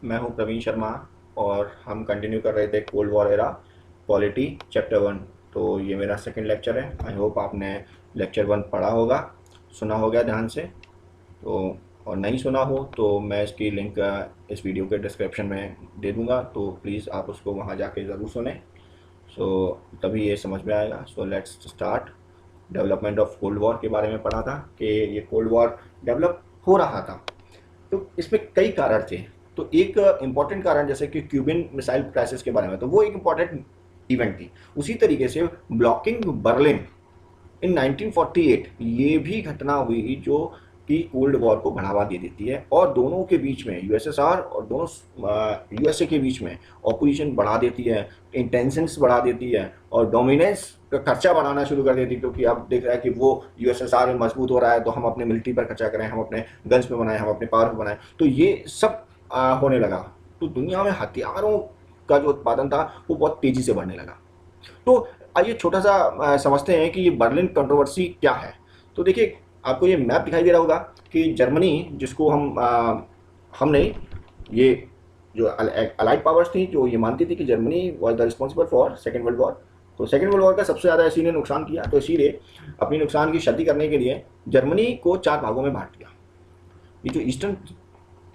मैं हूं प्रवीण शर्मा और हम कंटिन्यू कर रहे थे cold war era polity chapter 1। तो ये मेरा सेकंड लेक्चर है। आई होप आपने लेक्चर 1 पढ़ा होगा, सुना हो गया ध्यान से। तो और नहीं सुना हो तो मैं इसकी लिंक इस वीडियो के डिस्क्रिप्शन में दे दूंगा, तो प्लीज़ आप उसको वहाँ जाके ज़रूर सुने। सो तभी ये समझ में आएगा। So let's start. Development of cold war के बारे में पढ़ा था कि ये कोल्ड वॉर डेवलप हो रहा था, तो इसमें कई कारण थे। तो एक इम्पॉर्टेंट कारण जैसे कि क्यूबन मिसाइल क्राइसिस के बारे में, तो वो एक इम्पॉर्टेंट इवेंट थी। उसी तरीके से ब्लॉकिंग बर्लिन इन 1948 ये भी घटना हुई जो कि कोल्ड वॉर को बढ़ावा दे देती है और दोनों के बीच में यूएसएसआर और दोनों यूएसए के बीच में ऑपोजिशन बढ़ा देती है, इंटेंशंस बढ़ा देती है और डोमिनेंस का खर्चा बढ़ाना शुरू कर देती है। क्योंकि अब देख रहा है कि वो यूएसएसआर में मजबूत हो रहा है, तो हम अपने मिलिट्री पर खर्चा करें, हम अपने गन्स पे बनाएं, हम अपने पावर पे बनाएं। तो ये सब होने लगा। तो दुनिया में हथियारों का जो उत्पादन था वो बहुत तेजी से बढ़ने लगा। तो आइए छोटा सा समझते हैं कि ये बर्लिन कंट्रोवर्सी क्या है। तो देखिए, आपको ये मैप दिखाई दे रहा होगा कि जर्मनी, जिसको हमने ये जो अलाइड पावर्स थी जो ये मानती थी कि Germany was the responsible for second world war. तो सेकेंड वर्ल्ड वॉर का सबसे ज़्यादा इसी ने नुकसान किया, तो इसीलिए अपनी नुकसान की क्षति करने के लिए जर्मनी को 4 भागों में बांट दिया। ये जो ईस्टर्न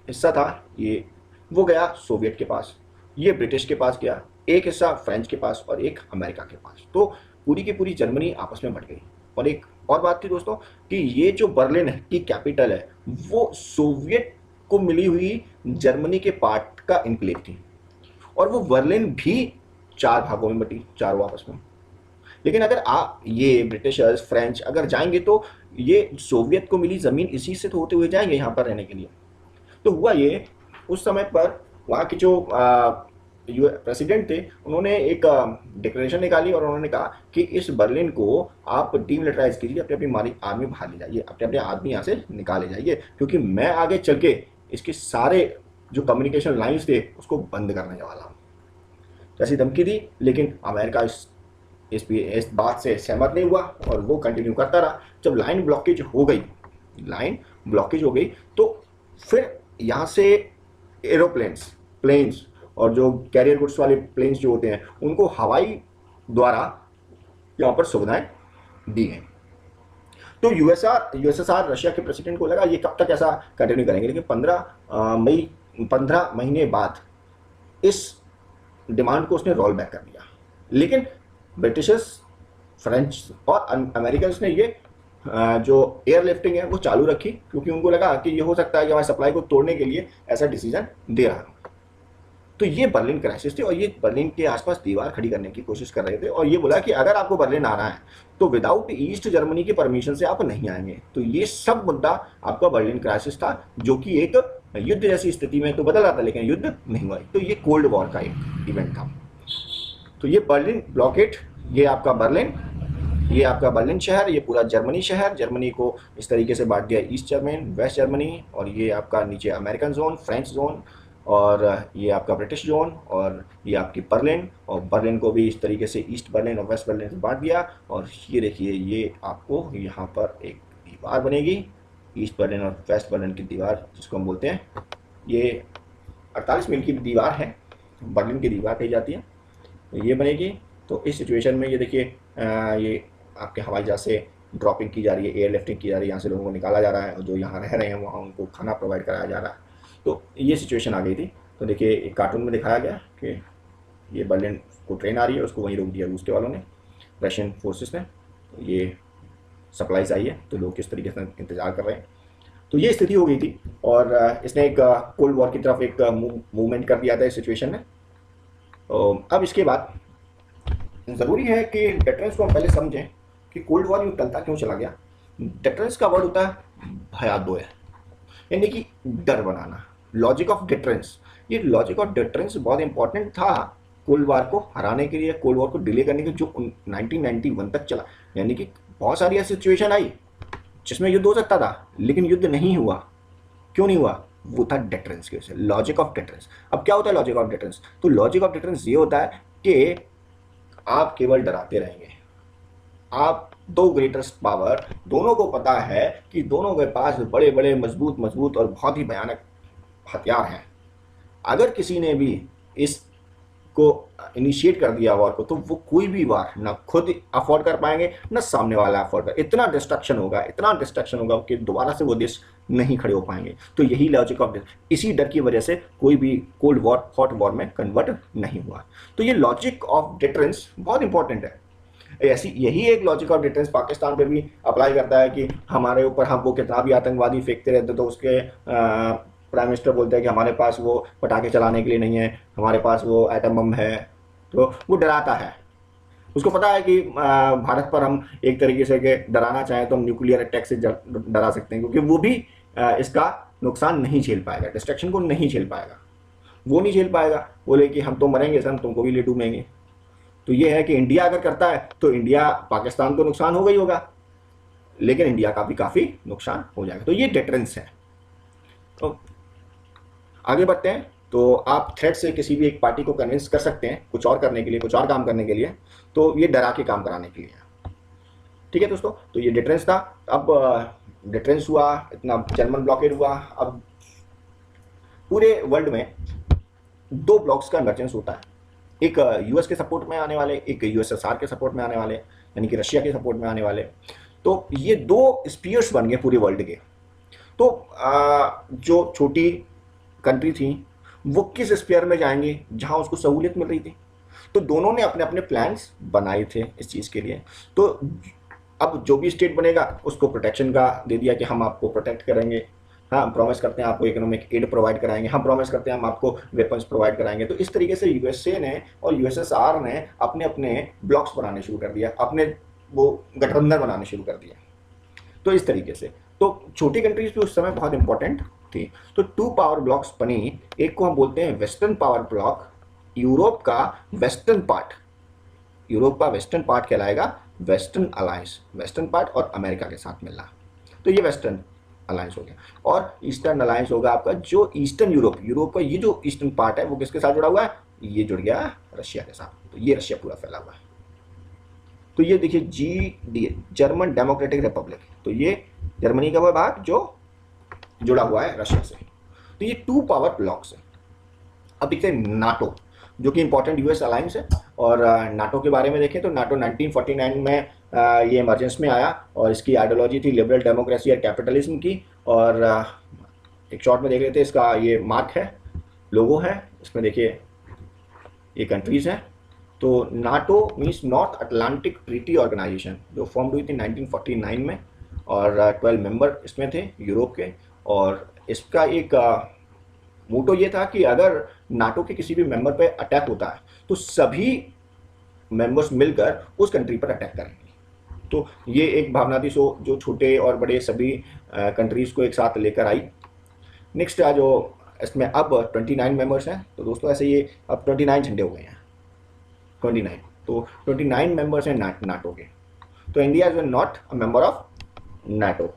हिस्सा था ये वो गया सोवियत के पास, ये ब्रिटिश के पास गया, एक हिस्सा फ्रेंच के पास और एक अमेरिका के पास। तो पूरी की पूरी जर्मनी आपस में बट गई। और एक और बात थी दोस्तों कि ये जो बर्लिन की कैपिटल है वो सोवियत को मिली हुई जर्मनी के पार्ट का इनक्लेव थी और वो बर्लिन भी 4 भागों में बटी, चारों आपस में। लेकिन अगर आप ये ब्रिटिशर्स फ्रेंच अगर जाएंगे तो ये सोवियत को मिली ज़मीन इसी से तो होते हुए जाएंगे यहाँ पर रहने के लिए। तो हुआ ये, उस समय पर वहाँ के जो प्रेसिडेंट थे उन्होंने एक डिक्लेरेशन निकाली और उन्होंने कहा कि इस बर्लिन को आप डीमिलिटराइज कीजिए, अपनी अपनी आर्मी बाहर ले जाइए, अपने अपने आदमी यहाँ से निकाले जाइए, क्योंकि मैं आगे चल के इसके सारे जो कम्युनिकेशन लाइन्स थे उसको बंद करने वाला हूँ। जैसी धमकी दी, लेकिन अमेरिका इस बात से सहमत नहीं हुआ और वो कंटिन्यू करता रहा। जब लाइन ब्लॉकेज हो गई तो फिर यहाँ से एरोप्लेन्स, प्लेन्स और जो कैरियर गुड्स वाले प्लेन्स जो होते हैं उनको हवाई द्वारा यहाँ पर सुविधाएं दी गई। तो यूएसएसआर रशिया के प्रेसिडेंट को लगा ये कब तक ऐसा कंटिन्यू करेंगे, लेकिन 15 महीने बाद इस डिमांड को उसने रोल बैक कर दिया। लेकिन ब्रिटिशर्स, फ्रेंच और अमेरिकन ने ये जो एयर लिफ्टिंग है वो चालू रखी, क्योंकि उनको लगा कि ये हो सकता है कि हमारी सप्लाई को तोड़ने के लिए ऐसा डिसीजन दे रहा है। तो ये बर्लिन क्राइसिस थी और ये बर्लिन के आसपास दीवार खड़ी करने की कोशिश कर रहे थे और ये बोला कि अगर आपको बर्लिन आना है तो विदाउट ईस्ट जर्मनी की परमिशन से आप नहीं आएंगे। तो ये सब मुद्दा आपका बर्लिन क्राइसिस था, जो कि एक युद्ध जैसी स्थिति में तो बदल रहा था लेकिन युद्ध नहीं हुआ। तो ये कोल्ड वॉर का एक इवेंट था। तो ये बर्लिन ब्लॉकेट, ये आपका बर्लिन शहर, ये पूरा जर्मनी शहर, जर्मनी को इस तरीके से बांट दिया, ईस्ट जर्मनी, वेस्ट जर्मनी, और ये आपका नीचे अमेरिकन जोन, फ्रेंच जोन, और ये आपका ब्रिटिश जोन, और ये आपकी बर्लिन, और बर्लिन को भी इस तरीके से ईस्ट बर्लिन और वेस्ट बर्लिन से बांट दिया। और ये देखिए, ये आपको यहाँ पर एक दीवार बनेगी, ईस्ट बर्लिन और वेस्ट बर्लिन की दीवार जिसको हम बोलते हैं। ये 48 मील की दीवार है, बर्लिन की दीवार कही जाती है। तो ये बनेगी। तो इस सिचुएशन में ये देखिए, ये आपके हवाई जहाज से ड्रॉपिंग की जा रही है, एयर लिफ्टिंग की जा रही है, यहाँ से लोगों को निकाला जा रहा है और जो यहाँ रह रहे हैं वहाँ उनको खाना प्रोवाइड कराया जा रहा है। तो ये सिचुएशन आ गई थी। तो देखिए, एक कार्टून में दिखाया गया कि ये बर्लिन को ट्रेन आ रही है, उसको वहीं रोक दिया रूस के वालों ने, रशियन फोर्सेस ने। तो ये सप्लाईज आई है तो लोग किस तरीके से इंतज़ार कर रहे हैं। तो ये स्थिति हो गई थी और इसने एक कोल्ड वॉर की तरफ एक मूवमेंट कर दिया था इस सिचुएशन में। अब इसके बाद ज़रूरी है कि डेटरेंस को हम पहले समझें कि कोल्ड वॉर यूँ टलता क्यों चला गया। डेटरेंस का वर्ड होता है भयादोय, यानी कि डर बनाना, लॉजिक ऑफ डेटरेंस। ये लॉजिक ऑफ डेटरेंस बहुत इंपॉर्टेंट था कोल्ड वॉर को हराने के लिए, कोल्ड वॉर को डिले करने के, जो 1991 तक चला। यानी कि बहुत सारी ऐसी सिचुएशन आई जिसमें युद्ध हो सकता था लेकिन युद्ध नहीं हुआ। क्यों नहीं हुआ? वो था डेटरेंस की वजह से, लॉजिक ऑफ डेटरेंस। अब क्या होता है लॉजिक ऑफ डेटरेंस? तो लॉजिक ऑफ डेटरेंस ये होता है कि आप केवल डराते रहेंगे। आप दो ग्रेटेस्ट पावर, दोनों को पता है कि दोनों के पास बड़े बड़े मजबूत और बहुत ही भयानक हथियार हैं, अगर किसी ने भी इस को इनिशिएट कर दिया वॉर को, तो वो कोई भी वार ना खुद अफोर्ड कर पाएंगे ना सामने वाला अफोर्ड कर, इतना डिस्ट्रक्शन होगा कि दोबारा से वो देश नहीं खड़े हो पाएंगे। तो यही लॉजिक ऑफ, इसी डर की वजह से कोई भी कोल्ड वॉर हॉट वॉर में कन्वर्ट नहीं हुआ। तो ये लॉजिक ऑफ डिटरेंस बहुत इंपॉर्टेंट है। ऐसी यही एक लॉजिक ऑफ डिफरेंस पाकिस्तान पे भी अप्लाई करता है कि हमारे ऊपर हम वो कितना भी आतंकवादी फेंकते रहते तो उसके प्राइम मिनिस्टर बोलते हैं कि हमारे पास वो पटाखे चलाने के लिए नहीं है, हमारे पास वो एटम बम है। तो वो डराता है, उसको पता है कि भारत पर हम एक तरीके से के डराना चाहें तो हम न्यूक्लियर अटैक से डरा सकते हैं, क्योंकि वो भी इसका नुकसान नहीं झेल पाएगा, डिस्ट्रक्शन को नहीं झेल पाएगा, वो नहीं झेल पाएगा। बोले कि हम तो मरेंगे सर, तुमको भी ले डूबेंगे। तो ये है कि इंडिया अगर करता है तो इंडिया, पाकिस्तान को नुकसान होगा ही होगा, लेकिन इंडिया का भी काफ़ी नुकसान हो जाएगा। तो ये डिटरेंस है। तो आगे बढ़ते हैं। तो आप थ्रेट से किसी भी एक पार्टी को कन्विंस कर सकते हैं कुछ और करने के लिए, कुछ और काम करने के लिए, तो ये डरा के काम कराने के लिए। ठीक है दोस्तों, तो ये डिटरेंस था। अब डिटरेंस हुआ, इतना जर्मन ब्लॉकेड हुआ, अब पूरे वर्ल्ड में दो ब्लॉक्स का इमरजेंस होता है, एक यूएस के सपोर्ट में आने वाले, एक यूएसएसआर के सपोर्ट में आने वाले, यानी कि रशिया के सपोर्ट में आने वाले। तो ये दो स्पीयर्स बन गए पूरे वर्ल्ड के। तो जो छोटी कंट्री थी वो किस स्पेयर में जाएंगे जहां उसको सहूलियत मिल रही थी। तो दोनों ने अपने अपने प्लान्स बनाए थे इस चीज़ के लिए। तो अब जो भी स्टेट बनेगा उसको प्रोटेक्शन का दे दिया कि हम आपको प्रोटेक्ट करेंगे, हाँ हम प्रॉमिस करते हैं आपको इकोनॉमिक एड प्रोवाइड कराएंगे, हम प्रॉमिस करते हैं हम आपको वेपन्स प्रोवाइड कराएंगे। तो इस तरीके से यूएसए ने और यूएसएसआर ने अपने अपने ब्लॉक्स बनाने शुरू कर दिया, अपने वो गठबंधन बनाने शुरू कर दिया। तो इस तरीके से तो छोटी कंट्रीज भी उस समय बहुत इंपॉर्टेंट थी। तो टू पावर ब्लॉक्स बनी, एक को हम बोलते हैं वेस्टर्न पावर ब्लॉक, यूरोप का वेस्टर्न पार्ट, यूरोप का वेस्टर्न पार्ट कहलाएगा वेस्टर्न अलायंस, वेस्टर्न पार्ट और अमेरिका के साथ मिलना। तो ये वेस्टर्न अलायंस हो गया। और ईस्टर्न अलायंस होगा आपका जो ईस्टर्न यूरोप, यूरोप का ये जो ईस्टर्न पार्ट है वो किसके साथ जुड़ा हुआ है, ये जुड़ गया रशिया के साथ। तो ये रशिया पूरा फैला हुआ है। तो ये देखिए GD, जर्मन डेमोक्रेटिक रिपब्लिक, तो ये जर्मनी का वो भाग जो जुड़ा हुआ है रशिया से। तो ये टू पावर ब्लॉक्स है। अब देखते हैं नाटो, जो कि इंपॉर्टेंट यूएस अलायंस है। और नाटो के बारे में देखें तो नाटो 1949 में ये इमरजेंस में आया और इसकी आइडियोलॉजी थी लिबरल डेमोक्रेसी और कैपिटलिज्म की। और एक शॉर्ट में देख लेते हैं, इसका ये मार्क है, लोगो है, इसमें देखिए ये कंट्रीज हैं। तो NATO means North Atlantic Treaty Organization, जो फॉर्म हुई थी 1949 में, और 12 मेंबर इसमें थे यूरोप के। और इसका एक मोटो ये था कि अगर नाटो के किसी भी मेंबर पे अटैक होता है तो सभी मेंबर्स मिलकर उस कंट्री पर अटैक करेंगे। तो ये एक भावना थी जो छोटे और बड़े सभी कंट्रीज़ को एक साथ लेकर आई। नेक्स्ट जो इसमें अब 29 मेंबर्स हैं। तो दोस्तों ऐसे ये अब 29 झंडे हो गए हैं, 29। तो 29 मेंबर्स हैं नाटो के। तो India is not a member of NATO.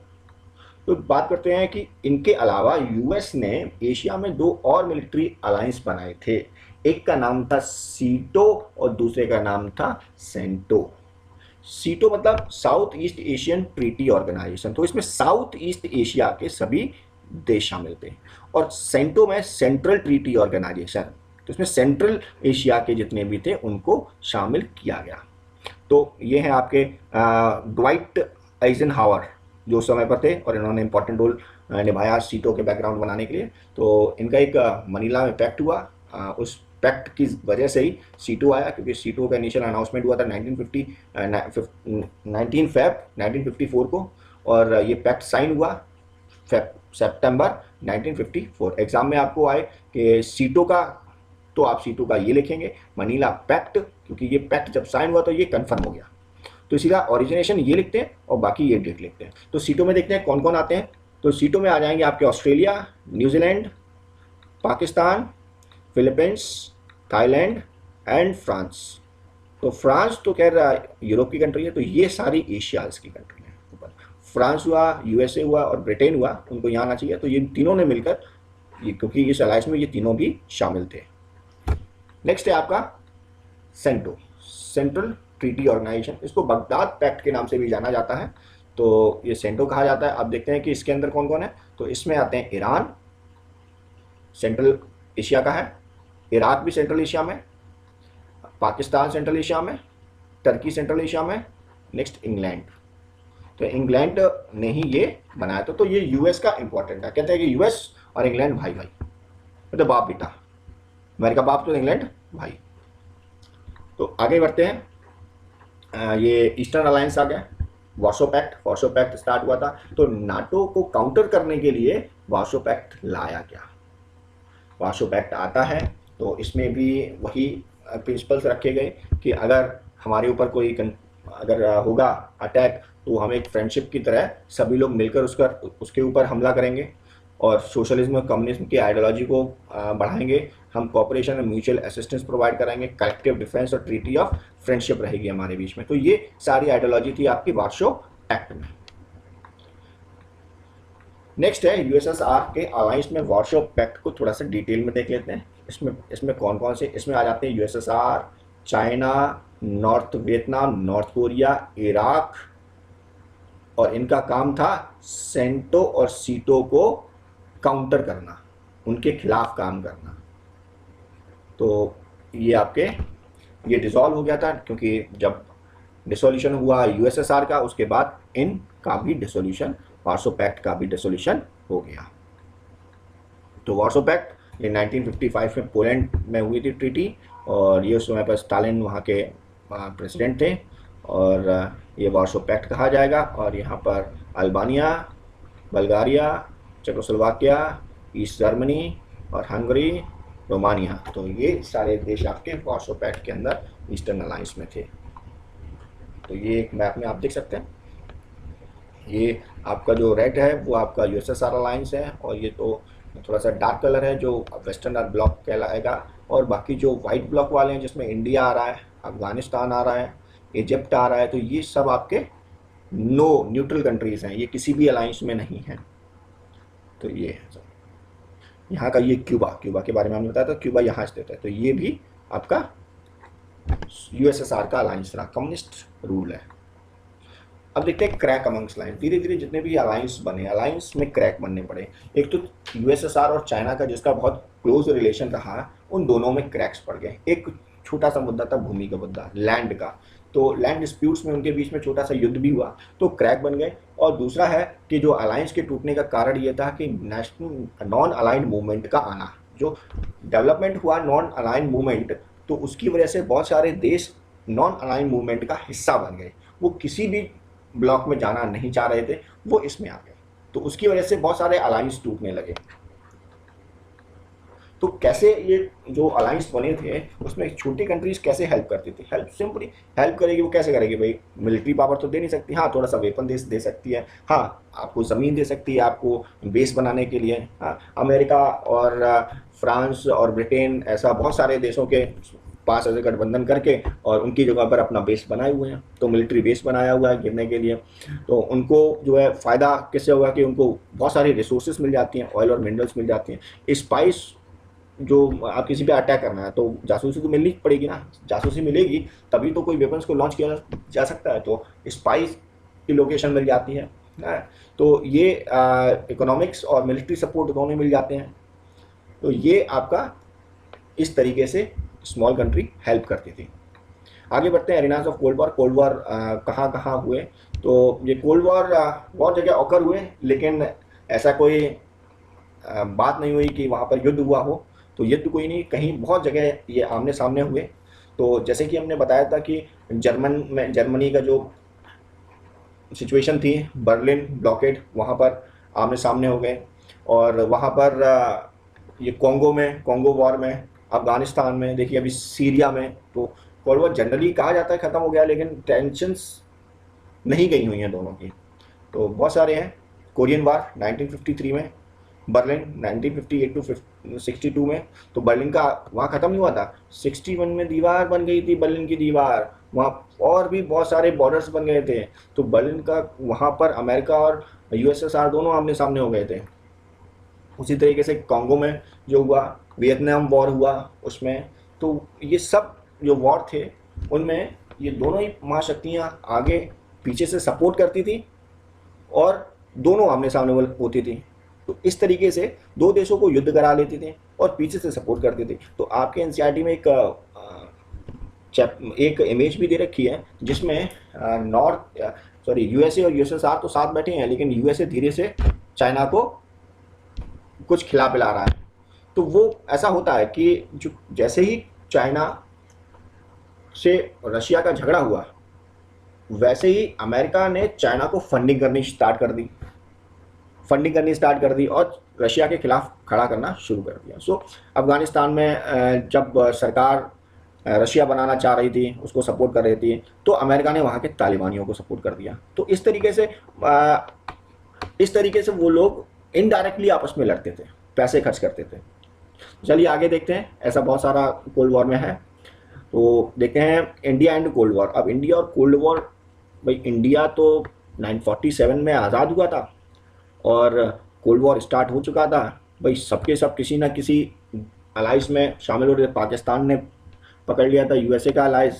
तो बात करते हैं कि इनके अलावा यूएस ने एशिया में दो और मिलिट्री अलायंस बनाए थे। एक का नाम था सीटो और दूसरे का नाम था सेंटो। सीटो मतलब South East Asian Treaty Organization, तो इसमें साउथ ईस्ट एशिया के सभी देश शामिल थे। और सेंटो में सेंट्रल ट्रीटी ऑर्गेनाइजेशन, तो इसमें सेंट्रल एशिया के जितने भी थे उनको शामिल किया गया। तो ये हैं आपके ड्वाइट आइजनहावर जो उस समय पर थे और इन्होंने इंपॉर्टेंट रोल निभाया सीटो के बैकग्राउंड बनाने के लिए। तो इनका एक मनीला में पैक्ट हुआ, उस पैक्ट की वजह से ही सीटो आया, क्योंकि सीटो का इनिशियल अनाउंसमेंट हुआ था 19 फेब 1954 को, और ये पैक्ट साइन हुआ सितंबर 1954। एग्जाम में आपको आए कि सीटो का, तो आप सीटो का ये लिखेंगे मनीला पैक्ट, क्योंकि ये पैक्ट जब साइन हुआ तो ये कन्फर्म हो गया। तो इसी का ओरिजिनेशन ये लिखते हैं और बाकी ये डेट लिखते हैं। तो सीटो में देखते हैं कौन कौन आते हैं। तो सीटो में आ जाएंगे आपके Australia, New Zealand, Pakistan, Philippines, Thailand and France. तो फ्रांस तो खैर यूरोप की कंट्री है, तो ये सारी एशियाज की कंट्री है। ऊपर फ्रांस हुआ, यूएसए हुआ और ब्रिटेन हुआ, उनको यहाँ आना चाहिए। तो ये तीनों ने मिलकर ये, क्योंकि इस अलायंस में ये तीनों भी शामिल थे। नेक्स्ट है आपका सेंटो, सेंट्रल ट्रीटी ऑर्गेनाइजेशन, इसको बगदाद पैक्ट के नाम से भी जाना जाता है। तो ये सेंटो कहा जाता है। अब देखते हैं कि इसके अंदर कौन कौन है। तो इसमें आते हैं ईरान, सेंट्रल एशिया का है, इराक भी सेंट्रल एशिया में, पाकिस्तान सेंट्रल एशिया में, टर्की सेंट्रल एशिया में, नेक्स्ट इंग्लैंड। तो इंग्लैंड ने ही ये बनाया था। तो ये यूएस का इंपॉर्टेंट है, कहते हैं कि यूएस और इंग्लैंड भाई भाई, तो बाप बेटा, अमेरिका बाप तो इंग्लैंड भाई। तो आगे बढ़ते हैं, ये ईस्टर्न अलायंस आ गया, वार्सो पैक्ट स्टार्ट हुआ था। तो नाटो को काउंटर करने के लिए वार्सो पैक्ट लाया गया। वार्सो पैक्ट आता है तो इसमें भी वही प्रिंसिपल्स रखे गए कि अगर हमारे ऊपर कोई अगर होगा अटैक तो हम एक फ्रेंडशिप की तरह सभी लोग मिलकर उसके ऊपर हमला करेंगे और सोशलिज्म और कम्युनिज्म की आइडियोलॉजी को बढ़ाएंगे। हम कॉपरेशन और म्यूचुअल असिस्टेंस प्रोवाइड कराएंगे, कलेक्टिव डिफेंस और ट्रीटी ऑफ फ्रेंडशिप रहेगी हमारे बीच में। तो ये सारी आइडियोलॉजी थी आपकी वार्सो एक्ट में। नेक्स्ट है यूएसएसआर के अलायंस में वार्सो पैक्ट को थोड़ा सा डिटेल में देख लेते हैं। इसमें कौन कौन से इसमें आ जाते हैं, USSR, China, north Vietnam, north Korea, Iraq, और इनका काम था सेंटो और सीटो को काउंटर करना, उनके खिलाफ काम करना। तो ये डिसॉल्व हो गया था, क्योंकि जब डिसोल्यूशन हुआ यूएसएसआर का उसके बाद इनका भी डिसोल्यूशन, वार्सो पैक्ट का भी डिसोल्यूशन हो गया। तो वार्सो पैक्ट ये 1955 में पोलैंड में हुई थी ट्रीटी, और ये उस समय पर स्टालिन वहाँ के प्रेसिडेंट थे, और ये वार्सो पैक्ट कहा जाएगा। और यहाँ पर Albania, Bulgaria, Czechoslovakia, east Germany और हंगरी, रोमानिया, तो ये सारे देश आपके वार्सो पैक्ट के अंदर ईस्टर्न अलायंस में थे। तो ये एक मैप में आप देख सकते हैं, ये आपका जो रेड है वो आपका यूएसएसआर अलायंस है, और ये तो थोड़ा सा डार्क कलर है जो वेस्टर्न ब्लॉक कहलाएगा, और बाकी जो वाइट ब्लॉक वाले हैं जिसमें इंडिया आ रहा है, अफगानिस्तान आ रहा है, इजिप्ट आ रहा है, तो ये सब आपके न्यूट्रल कंट्रीज हैं, ये किसी भी अलायंस में नहीं है। तो ये है यहाँ का, ये क्यूबा के बारे में हमने बताया था, क्यूबा यहाँ स्थित है। तो ये भी आपका यूएसएसआर का अलायंस रहा, कम्युनिस्ट रूल है। अब देखते हैं क्रैक अमंग्स अलायंस। धीरे धीरे जितने भी अलायंस बने, अलायंस में क्रैक बनने पड़े। एक तो यूएसएसआर और चाइना का जिसका बहुत क्लोज रिलेशन रहा, उन दोनों में क्रैक्स पड़ गए। एक छोटा सा मुद्दा था भूमि का मुद्दा, लैंड का, तो लैंड डिस्प्यूट्स में उनके बीच में छोटा सा युद्ध भी हुआ, तो क्रैक बन गए। और दूसरा है कि जो अलायंस के टूटने का कारण ये था कि नेशनल नॉन अलाइंड मूवमेंट का आना, जो डेवलपमेंट हुआ नॉन अलाइंड मूवमेंट, तो उसकी वजह से बहुत सारे देश नॉन अलाइंड मूवमेंट का हिस्सा बन गए। वो किसी भी ब्लॉक में जाना नहीं चाह रहे थे, वो इसमें आ गए, तो उसकी वजह से बहुत सारे अलायंस टूटने लगे। तो कैसे ये जो अलायंस बने थे उसमें छोटी कंट्रीज कैसे हेल्प करती थी, सिंपली हेल्प करेगी। वो कैसे करेगी भाई, मिलिट्री पावर तो दे नहीं सकती, हाँ थोड़ा सा वेपन दे सकती है, हाँ आपको ज़मीन दे सकती है आपको बेस बनाने के लिए। हाँ, अमेरिका और फ्रांस और ब्रिटेन, ऐसा बहुत सारे देशों के पास ऐसे गठबंधन करके और उनकी जगह पर अपना बेस बनाए हुए हैं, तो मिलिट्री बेस बनाया हुआ है गिरने के लिए। तो उनको जो है फ़ायदा किससे होगा कि उनको बहुत सारी रिसोर्सेज मिल जाती हैं, ऑयल और मिनरल्स मिल जाती हैं। स्पाइस, जो आप किसी पे अटैक करना है तो जासूसी तो मिलनी पड़ेगी ना, जासूसी मिलेगी तभी तो कोई वेपन्स को लॉन्च किया जा सकता है, तो स्पाइस की लोकेशन मिल जाती है। तो ये इकोनॉमिक्स और मिलिट्री सपोर्ट दोनों मिल जाते हैं। तो ये आपका इस तरीके से स्मॉल कंट्री हेल्प करती थी। आगे बढ़ते हैं, arenas of cold war. Cold war कहाँ कहाँ हुए, तो ये कोल्ड वॉर बहुत जगह ऑकर हुए, लेकिन ऐसा कोई बात नहीं हुई कि वहाँ पर युद्ध हुआ हो। तो युद्ध कोई नहीं, कहीं बहुत जगह ये आमने सामने हुए। तो जैसे कि हमने बताया था कि जर्मनी का जो सिचुएशन थी, बर्लिन ब्लॉकेड, वहाँ पर आमने सामने हो गए। और वहाँ पर ये कॉन्गो वॉर में, अफगानिस्तान में, देखिए अभी सीरिया में। तो कोल्ड वॉर जनरली कहा जाता है ख़त्म हो गया, लेकिन टेंशंस नहीं गई हुई हैं दोनों की। तो बहुत सारे हैं। कोरियन वार 1953 में, बर्लिन 1958 टू 62 में। तो बर्लिन का वहाँ ख़त्म नहीं हुआ था, 61 में दीवार बन गई थी, बर्लिन की दीवार। वहाँ और भी बहुत सारे बॉर्डर्स बन गए थे। तो बर्लिन का वहाँ पर अमेरिका और यूएसएसआर दोनों आमने सामने हो गए थे। उसी तरीके से कॉन्गो में जो हुआ, वियतनाम वॉर हुआ उसमें। तो ये सब जो वॉर थे उनमें ये दोनों ही महाशक्तियाँ आगे पीछे से सपोर्ट करती थी और दोनों आमने सामने होती थी। तो इस तरीके से दो देशों को युद्ध करा लेते थे और पीछे से सपोर्ट करती थी। तो आपके एनसीईआरटी में एक इमेज भी दे रखी है जिसमें यूएसए और यूएसएसआर तो साथ बैठे हैं, लेकिन यूएसए धीरे से चाइना को कुछ खिला पिला रहा है। तो वो ऐसा होता है कि जो जैसे ही चाइना से रशिया का झगड़ा हुआ, वैसे ही अमेरिका ने चाइना को फंडिंग करनी स्टार्ट कर दी और रशिया के खिलाफ खड़ा करना शुरू कर दिया। सो अफगानिस्तान में जब सरकार रशिया बनाना चाह रही थी, उसको सपोर्ट कर रही थी, तो अमेरिका ने वहाँ के तालिबानियों को सपोर्ट कर दिया। तो इस तरीके से वो लोग इनडायरेक्टली आपस में लड़ते थे, पैसे खर्च करते थे। चलिए आगे देखते हैं, ऐसा बहुत सारा कोल्ड वॉर में है। तो देखते हैं इंडिया एंड कोल्ड वॉर। अब इंडिया और कोल्ड वॉर, भाई इंडिया तो 1947 में आज़ाद हुआ था और कोल्ड वॉर स्टार्ट हो चुका था। भाई सबके सब किसी ना किसी अलाइज में शामिल हो रहे थे। पाकिस्तान ने पकड़ लिया था यूएसए का अलाइज,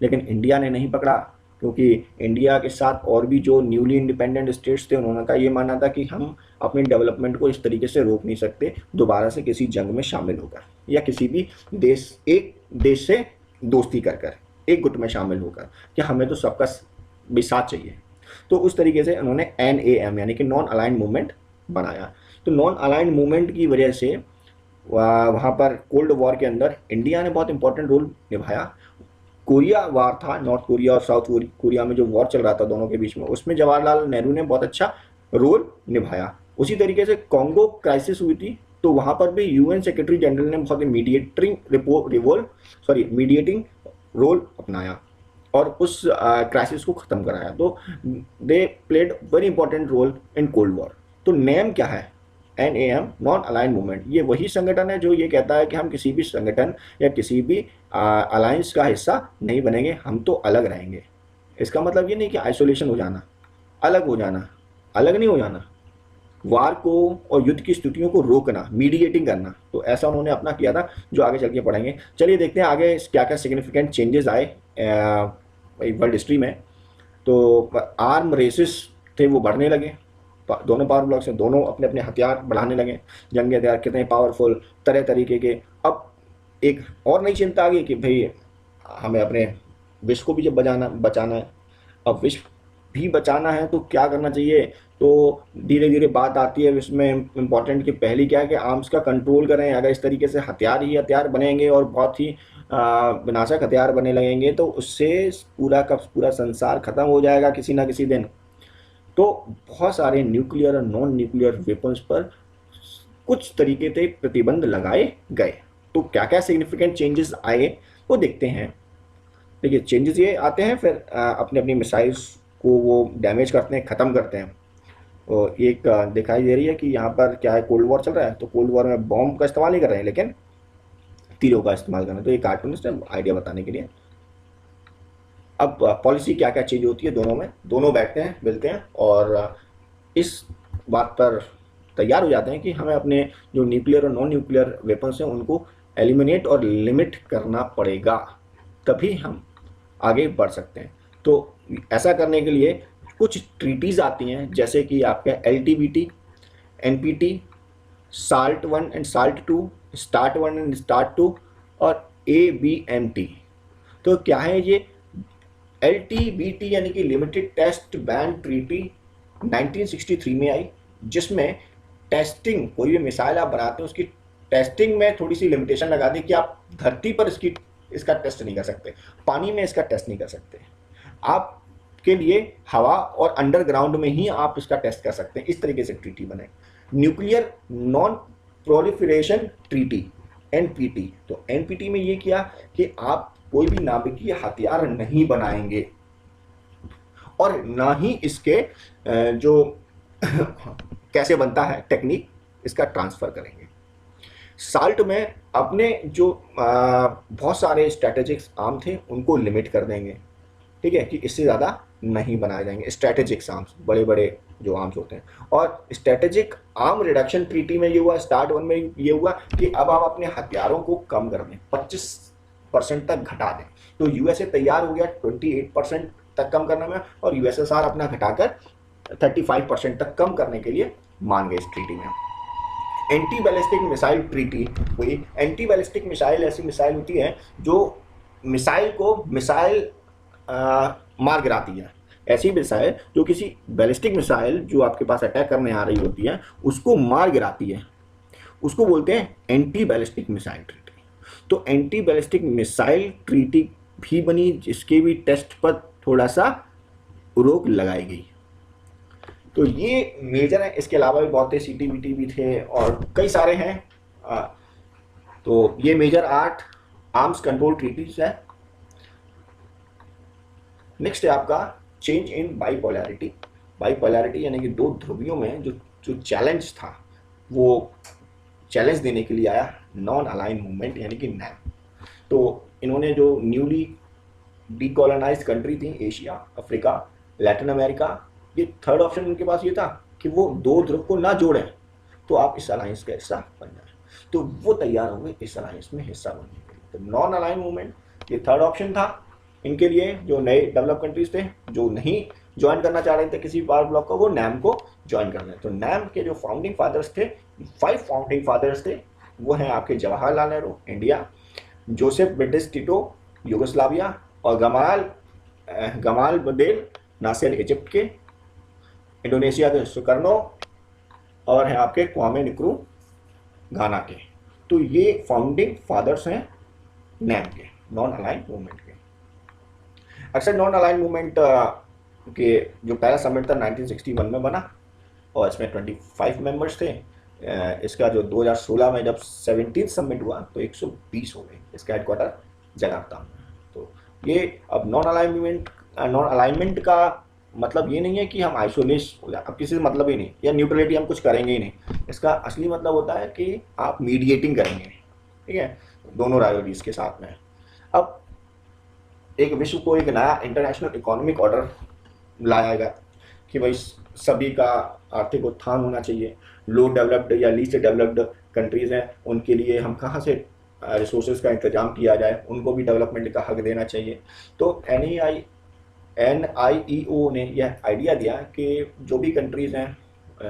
लेकिन इंडिया ने नहीं पकड़ा, क्योंकि इंडिया के साथ और भी जो न्यूली इंडिपेंडेंट स्टेट्स थे, उन्होंने का ये मानना था कि हम अपने डेवलपमेंट को इस तरीके से रोक नहीं सकते दोबारा से किसी जंग में शामिल होकर, या किसी भी एक देश से दोस्ती कर एक गुट में शामिल होकर, कि हमें तो सबका भी साथ चाहिए। तो उस तरीके से उन्होंने NAM यानी कि नॉन अलाइंड मूवमेंट बनाया। तो नॉन अलाइंड मूवमेंट की वजह से वहाँ पर कोल्ड वॉर के अंदर इंडिया ने बहुत इंपॉर्टेंट रोल निभाया। कोरिया वार था, नॉर्थ कोरिया और साउथ कोरिया में जो वॉर चल रहा था दोनों के बीच में, उसमें जवाहरलाल नेहरू ने बहुत अच्छा रोल निभाया। उसी तरीके से कॉन्गो क्राइसिस हुई थी, तो वहाँ पर भी UN सेक्रेटरी जनरल ने बहुत मीडिएटिंग रोल अपनाया और उस क्राइसिस को ख़त्म कराया। तो they played very important role in cold war. तो नेम क्या है? NAM, non aligned movement. ये वही संगठन है जो ये कहता है कि हम किसी भी संगठन या किसी भी अलायंस का हिस्सा नहीं बनेंगे, हम तो अलग रहेंगे। इसका मतलब ये नहीं कि आइसोलेशन हो जाना, अलग नहीं हो जाना, वार को और युद्ध की स्थितियों को रोकना, मीडिएटिंग करना। तो ऐसा उन्होंने अपना किया था, जो आगे चल के पढ़ेंगे। चलिए देखते हैं आगे क्या क्या सिग्निफिकेंट चेंजेस आए वर्ल्ड हिस्ट्री में। तो आर्म रेसेस थे वो बढ़ने लगे, दोनों पावर ब्लॉक्स हैं, दोनों अपने अपने हथियार बढ़ाने लगे, जंगी हथियार कितने पावरफुल, तरह तरीके के। अब एक और नई चिंता आ गई कि भाई हमें अपने विश्व को भी जब बचाना है। अब विश्व भी बचाना है तो क्या करना चाहिए? तो धीरे धीरे बात आती है विश्व में इम्पोर्टेंट कि पहली क्या है कि आर्म्स का कंट्रोल करें। अगर इस तरीके से हथियार बनेंगे और बहुत ही विनाशक हथियार बने लगेंगे, तो उससे पूरा का पूरा संसार खत्म हो जाएगा किसी ना किसी दिन। तो बहुत सारे न्यूक्लियर और नॉन न्यूक्लियर वेपन्स पर कुछ तरीके से प्रतिबंध लगाए गए। तो क्या क्या सिग्निफिकेंट चेंजेस आए वो देखते हैं। देखिए चेंजेस ये आते हैं, फिर अपनी अपनी मिसाइल्स को वो डैमेज करते हैं, ख़त्म करते हैं। और एक दिखाई दे रही है कि यहाँ पर क्या है, कोल्ड वॉर चल रहा है, तो कोल्ड वॉर में बॉम्ब का इस्तेमाल नहीं कर रहे हैं, लेकिन तीरों का इस्तेमाल कर रहे हैं। तो ये कार्टूनिस्ट है आइडिया बताने के लिए। अब पॉलिसी क्या क्या चेंज होती है दोनों में, दोनों बैठते हैं, मिलते हैं और इस बात पर तैयार हो जाते हैं कि हमें अपने जो न्यूक्लियर और नॉन न्यूक्लियर वेपन्स हैं उनको एलिमिनेट और लिमिट करना पड़ेगा, तभी हम आगे बढ़ सकते हैं। तो ऐसा करने के लिए कुछ ट्रीटीज़ आती हैं, जैसे कि आपके LTBT, NPT, SALT 1 and SALT 2, START 1 and START 2 और ABMT। तो क्या है ये? LTBT यानी कि लिमिटेड टेस्ट बैन ट्रीटी 1963 में आई, जिसमें टेस्टिंग, कोई भी मिसाइल आप बनाते हैं उसकी टेस्टिंग में थोड़ी सी लिमिटेशन लगा दी कि आप धरती पर इसका टेस्ट नहीं कर सकते, पानी में इसका टेस्ट नहीं कर सकते, आपके लिए हवा और अंडरग्राउंड में ही आप इसका टेस्ट कर सकते हैं। इस तरीके से ट्रीटी बने। Nuclear non proliferation treaty NPT। तो NPT में ये किया कि आप कोई भी नाभिकीय हथियार नहीं बनाएंगे और ना ही इसके जो कैसे बनता है टेक्निक, इसका ट्रांसफ़र करेंगे। साल्ट में अपने जो बहुत सारे स्ट्रैटेजिक्स आर्म थे उनको लिमिट कर देंगे, ठीक है, कि इससे ज़्यादा नहीं बनाए जाएंगे स्ट्रैटेजिक्स आर्म्स, बड़े बड़े जो आर्म्स होते हैं। और स्ट्रैटेजिक आर्म रिडक्शन ट्रीटी में ये हुआ, START 1 में ये हुआ कि अब आप अपने हथियारों को कम कर दें, 25% तक घटा दें। तो USA तैयार हो गया 28% तक कम करने में, और USSR अपना घटाकर 35% तक कम करने के लिए मान गए इस ट्रीटी में। एंटी बैलिस्टिक मिसाइल ट्रीटी हुई। एंटी बैलिस्टिक मिसाइल ऐसी मिसाइल होती है जो मिसाइल को मार गिराती है। ऐसी मिसाइल जो किसी बैलिस्टिक मिसाइल जो आपके पास अटैक करने आ रही होती है उसको मार गिराती है, उसको बोलते हैं एंटी बैलिस्टिक मिसाइल ट्रीटी। तो एंटी बैलिस्टिक मिसाइल ट्रीटी भी बनी, जिसके भी टेस्ट पर थोड़ा सा रोक लगाई गई। तो ये मेजर है। इसके अलावा भी बहुत से CTBT भी थे और कई सारे हैं। तो ये मेजर 8 आर्म्स कंट्रोल ट्रीटीज है। नेक्स्ट है आपका चेंज इन बाइपोलैरिटी। बाइपोलैरिटी यानी कि दो ध्रुवियों में जो जो चैलेंज था, वो चैलेंज देने के लिए आया नॉन अलाइन मूवमेंट यानी कि नैम। तो इन्होंने जो न्यूली डीकोलोनाइज कंट्री थी, एशिया, अफ्रीका, लैटिन अमेरिका, ये थर्ड ऑप्शन उनके पास ये था कि वो दो ध्रुव को ना जोड़ें, तो आप इस अलायंस का हिस्सा बन जाए। तो वो तैयार हो गए इस अलायंस में हिस्सा बनने के लिए। तो नॉन अलाइन मूवमेंट ये थर्ड ऑप्शन था इनके लिए। जो नए डेवलप कंट्रीज थे जो नहीं ज्वाइन करना चाह रहे थे किसी पावर ब्लॉक को, वो नैम को ज्वाइन कर रहे। तो नैम के जो फाउंडिंग फादर्स थे, 5 फाउंडिंग फादर्स थे, वो हैं आपके Jawaharlal Nehru India, Joseph Betis Tito Yugoslavia, और गमाल बदेल नासिर इजिप्ट के, इंडोनेशिया के सुकर्नो, और हैं आपके क्वामे निक्रू घाना के। तो ये फाउंडिंग फादर्स हैं नैम के, नॉन अलाइन मूवमेंट के। अक्सर नॉन अलाइन मूवमेंट के जो पहला समिट था 1961 में बना और इसमें 25 मेंबर्स थे। इसका जो 2016 में जब 17 समिट हुआ तो 120 हो गए। इसका हेडक्वार्टर जकार्ता में। तो ये अब नॉन अलाइनमेंट का मतलब ये नहीं है कि हम आइसोलेट हो जाए, अब किसी से मतलब ही नहीं, या न्यूट्रलिटी हम कुछ करेंगे ही नहीं। इसका असली मतलब होता है कि आप मीडिएटिंग करेंगे, ठीक है, दोनों राइवलरीज के साथ में। अब एक विश्व को एक नया इंटरनेशनल इकोनॉमिक ऑर्डर लाया गया कि भाई सभी का आर्थिक उत्थान होना चाहिए। लो डेवलप्ड या लीस्ट डेवलप्ड कंट्रीज़ हैं, उनके लिए हम कहाँ से रिसोर्सेज का इंतजाम किया जाए, उनको भी डेवलपमेंट का हक देना चाहिए। तो NIEO ने यह आइडिया दिया कि जो भी कंट्रीज़ हैं,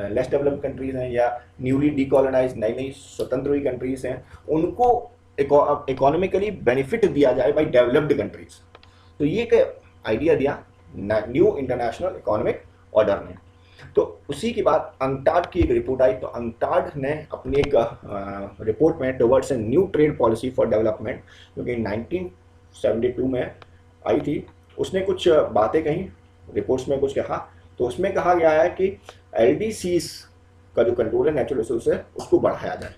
लेस डेवलप्ड कंट्रीज़ हैं या न्यूली डीकोलोनाइज नई नई स्वतंत्र हुई कंट्रीज़ हैं, उनको इकोनॉमिकली बेनिफिट दिया जाए बाई डेवलप्ड कंट्रीज़। तो ये एक आइडिया दिया न्यू इंटरनेशनल इकोनॉमिक ऑर्डर ने। तो उसी के बाद अंकटाड की एक रिपोर्ट आई। तो अंकटाड ने अपनी एक रिपोर्ट में towards a new trade policy for development, जो कि 1972 में आई थी, उसने कुछ बातें कही, रिपोर्ट्स में कुछ कहा। तो उसमें कहा गया है कि LDCs का जो कंट्रोल है नेचुरल रिसोर्स है उसको बढ़ाया जाए।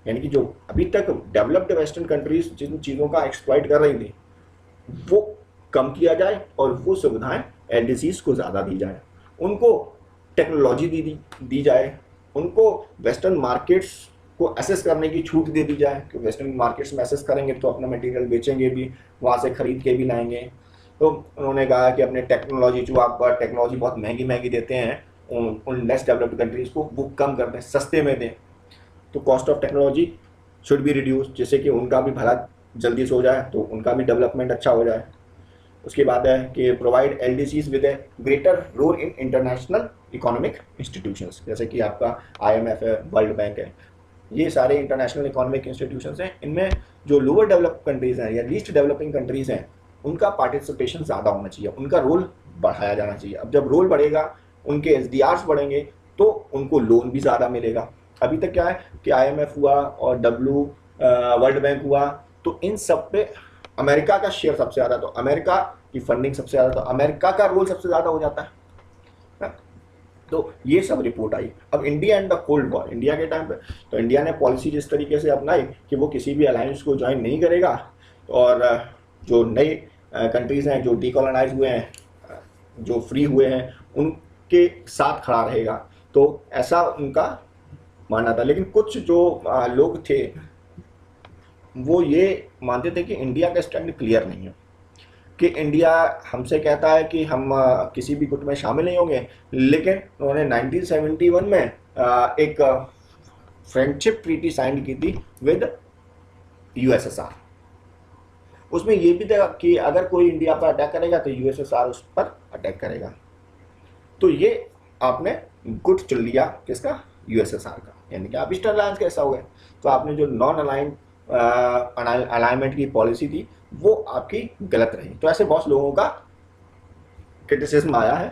यानी कि जो अभी तक डेवलप्ड वेस्टर्न कंट्रीज जिन चीज़ों का एक्सप्लॉइट कर रही थी वो कम किया जाए और वो सुविधाएं LDCs को ज़्यादा दी जाए, उनको टेक्नोलॉजी दी जाए, उनको वेस्टर्न मार्केट्स को एसेस करने की छूट दे दी जाए कि वेस्टर्न मार्केट्स में एसेस करेंगे तो अपना मटेरियल बेचेंगे भी, वहाँ से खरीद के भी लाएंगे। तो उन्होंने कहा कि अपने टेक्नोलॉजी जो आप टेक्नोलॉजी बहुत महंगी देते हैं उन लेस डेवलप्ड कंट्रीज़ को, वो कम कर दें, सस्ते में दें। तो cost of technology should be reduce, जिससे कि उनका भी भला जल्दी से हो जाए, तो उनका भी डेवलपमेंट अच्छा हो जाए। उसके बाद है कि provide LDCs with a greater role in international economic institutions, जैसे कि आपका IMF है, वर्ल्ड बैंक है, ये सारे इंटरनेशनल इकोनॉमिक इंस्टीट्यूशंस हैं। इनमें जो लोअर डेवलप कंट्रीज़ हैं या लीस्ट डेवलपिंग कंट्रीज़ हैं, उनका पार्टिसिपेशन ज़्यादा होना चाहिए, उनका रोल बढ़ाया जाना चाहिए। अब जब रोल बढ़ेगा, उनके SDRs बढ़ेंगे, तो उनको लोन भी ज़्यादा मिलेगा। अभी तक क्या है कि IMF हुआ और वर्ल्ड बैंक हुआ, तो इन सब पे अमेरिका का शेयर सबसे ज़्यादा, तो अमेरिका की फंडिंग सबसे ज़्यादा, तो अमेरिका का रोल सबसे ज़्यादा हो जाता है। तो ये सब रिपोर्ट आई। अब India and the cold war, India के टाइम पे तो इंडिया ने पॉलिसी जिस तरीके से अपनाई कि वो किसी भी अलायंस को ज्वाइन नहीं करेगा, और जो नई कंट्रीज़ हैं जो डीकोलोनाइज हुए हैं, जो फ्री हुए हैं, उनके साथ खड़ा रहेगा। तो ऐसा उनका मानना था। लेकिन कुछ जो लोग थे वो ये मानते थे कि इंडिया का स्टैंड क्लियर नहीं है, कि इंडिया हमसे कहता है कि हम किसी भी गुट में शामिल नहीं होंगे, लेकिन उन्होंने 1971 में एक फ्रेंडशिप ट्रीटी साइन की थी विद USSR। उसमें ये भी था कि अगर कोई इंडिया पर अटैक करेगा तो USSR उस पर अटैक करेगा। तो ये आपने गुट चुन लिया किसका, USSR का। यानी कि आप ईस्टर्न अलायंस के हिस्सा हो गए। तो आपने जो नॉन अलाइनमेंट की पॉलिसी थी वो आपकी गलत रही। तो ऐसे बहुत लोगों का क्रिटिसिज्म आया है।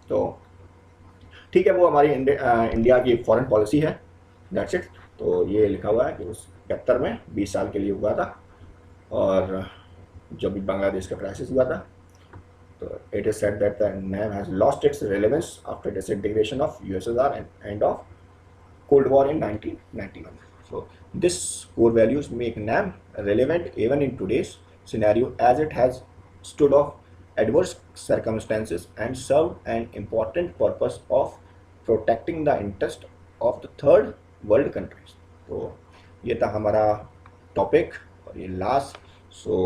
तो ठीक है, वो हमारी इंडिया की फॉरेन पॉलिसी है, दैट्स इट। तो ये लिखा हुआ है कि उस 71 में 20 साल के लिए हुआ था, और जब भी बांग्लादेश का क्राइसिस हुआ था, तो it is said that the NAM has lost its relevance after disintegration of USSR and end of Cold War in 1991. So this core values make NAM relevant even in today's scenario, as it has stood off adverse circumstances and served an important purpose of protecting the interest of the third world countries. तो ये था हमारा topic और ये last. So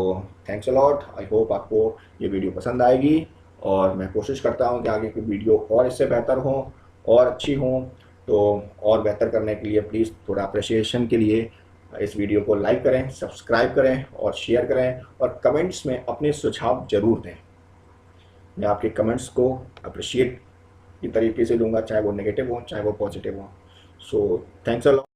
thanks a lot. I hope आपको ये video पसंद आएगी, और मैं कोशिश करता हूँ कि आगे की वीडियो और इससे बेहतर हो और अच्छी हो। तो और बेहतर करने के लिए प्लीज़ थोड़ा अप्रिसिएशन के लिए इस वीडियो को लाइक करें, सब्सक्राइब करें और शेयर करें, और कमेंट्स में अपने सुझाव ज़रूर दें। मैं आपके कमेंट्स को अप्रिशिएट की तरीके से लूँगा, चाहे वो नेगेटिव हो चाहे वो पॉजिटिव हो। So thanks a lot.